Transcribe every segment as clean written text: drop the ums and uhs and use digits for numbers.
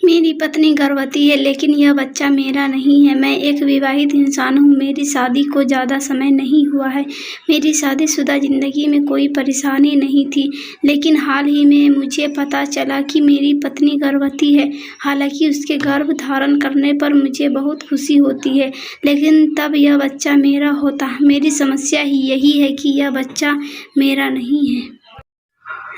मेरी पत्नी गर्भवती है, लेकिन यह बच्चा मेरा नहीं है। मैं एक विवाहित इंसान हूँ। मेरी शादी को ज़्यादा समय नहीं हुआ है। मेरी शादीशुदा ज़िंदगी में कोई परेशानी नहीं थी, लेकिन हाल ही में मुझे पता चला कि मेरी पत्नी गर्भवती है। हालांकि उसके गर्भ धारण करने पर मुझे बहुत खुशी होती है, लेकिन तब यह बच्चा मेरा होता। मेरी समस्या ही यही है कि यह बच्चा मेरा नहीं है।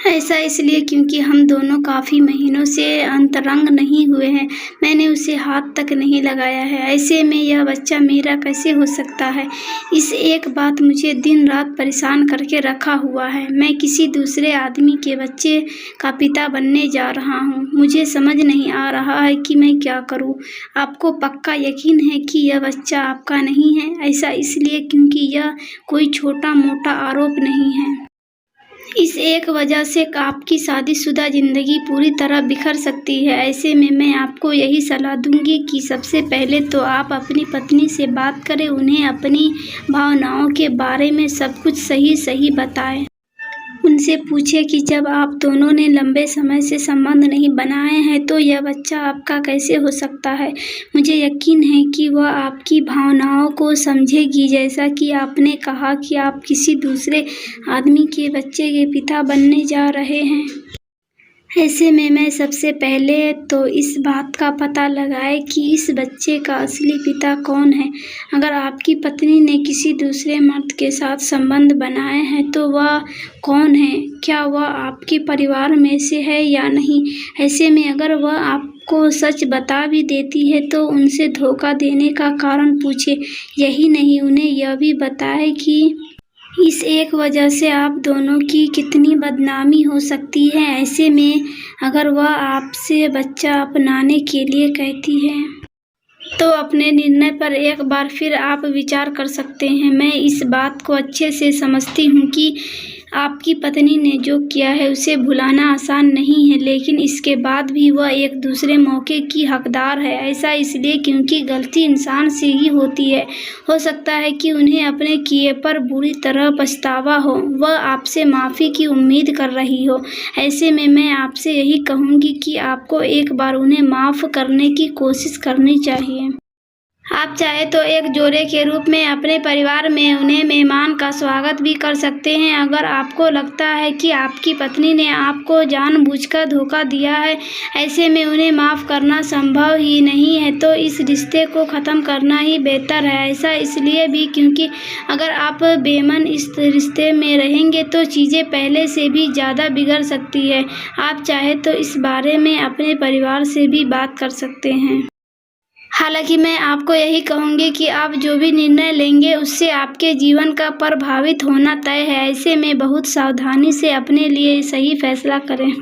ऐसा इसलिए क्योंकि हम दोनों काफ़ी महीनों से अंतरंग नहीं हुए हैं। मैंने उसे हाथ तक नहीं लगाया है। ऐसे में यह बच्चा मेरा कैसे हो सकता है? इस एक बात मुझे दिन रात परेशान करके रखा हुआ है। मैं किसी दूसरे आदमी के बच्चे का पिता बनने जा रहा हूँ। मुझे समझ नहीं आ रहा है कि मैं क्या करूँ। आपको पक्का यकीन है कि यह बच्चा आपका नहीं है? ऐसा इसलिए क्योंकि यह कोई छोटा मोटा आरोप नहीं है। इस एक वजह से आपकी शादीशुदा ज़िंदगी पूरी तरह बिखर सकती है। ऐसे में मैं आपको यही सलाह दूंगी कि सबसे पहले तो आप अपनी पत्नी से बात करें, उन्हें अपनी भावनाओं के बारे में सब कुछ सही बताएं। उनसे पूछें कि जब आप दोनों ने लंबे समय से संबंध नहीं बनाए हैं तो यह बच्चा आपका कैसे हो सकता है। मुझे यकीन है कि वह आपकी भावनाओं को समझेगी। जैसा कि आपने कहा कि आप किसी दूसरे आदमी के बच्चे के पिता बनने जा रहे हैं। ऐसे में मैं सबसे पहले तो इस बात का पता लगाए कि इस बच्चे का असली पिता कौन है। अगर आपकी पत्नी ने किसी दूसरे मर्द के साथ संबंध बनाए हैं तो वह कौन है? क्या वह आपके परिवार में से है या नहीं? ऐसे में अगर वह आपको सच बता भी देती है तो उनसे धोखा देने का कारण पूछे। यही नहीं, उन्हें यह भी बताए कि इस एक वजह से आप दोनों की कितनी बदनामी हो सकती है। ऐसे में अगर वह आपसे बच्चा अपनाने के लिए कहती है तो अपने निर्णय पर एक बार फिर आप विचार कर सकते हैं। मैं इस बात को अच्छे से समझती हूँ कि आपकी पत्नी ने जो किया है उसे भुलाना आसान नहीं है, लेकिन इसके बाद भी वह एक दूसरे मौके की हकदार है। ऐसा इसलिए क्योंकि गलती इंसान से ही होती है। हो सकता है कि उन्हें अपने किए पर बुरी तरह पछतावा हो, वह आपसे माफ़ी की उम्मीद कर रही हो। ऐसे में मैं आपसे यही कहूँगी कि आपको एक बार उन्हें माफ़ करने की कोशिश करनी चाहिए। आप चाहे तो एक जोड़े के रूप में अपने परिवार में उन्हें मेहमान का स्वागत भी कर सकते हैं। अगर आपको लगता है कि आपकी पत्नी ने आपको जानबूझकर धोखा दिया है, ऐसे में उन्हें माफ़ करना संभव ही नहीं है, तो इस रिश्ते को ख़त्म करना ही बेहतर है। ऐसा इसलिए भी क्योंकि अगर आप बेमन इस रिश्ते में रहेंगे तो चीज़ें पहले से भी ज़्यादा बिगड़ सकती है। आप चाहे तो इस बारे में अपने परिवार से भी बात कर सकते हैं। हालांकि मैं आपको यही कहूँगी कि आप जो भी निर्णय लेंगे उससे आपके जीवन का प्रभावित होना तय है। ऐसे में बहुत सावधानी से अपने लिए सही फैसला करें।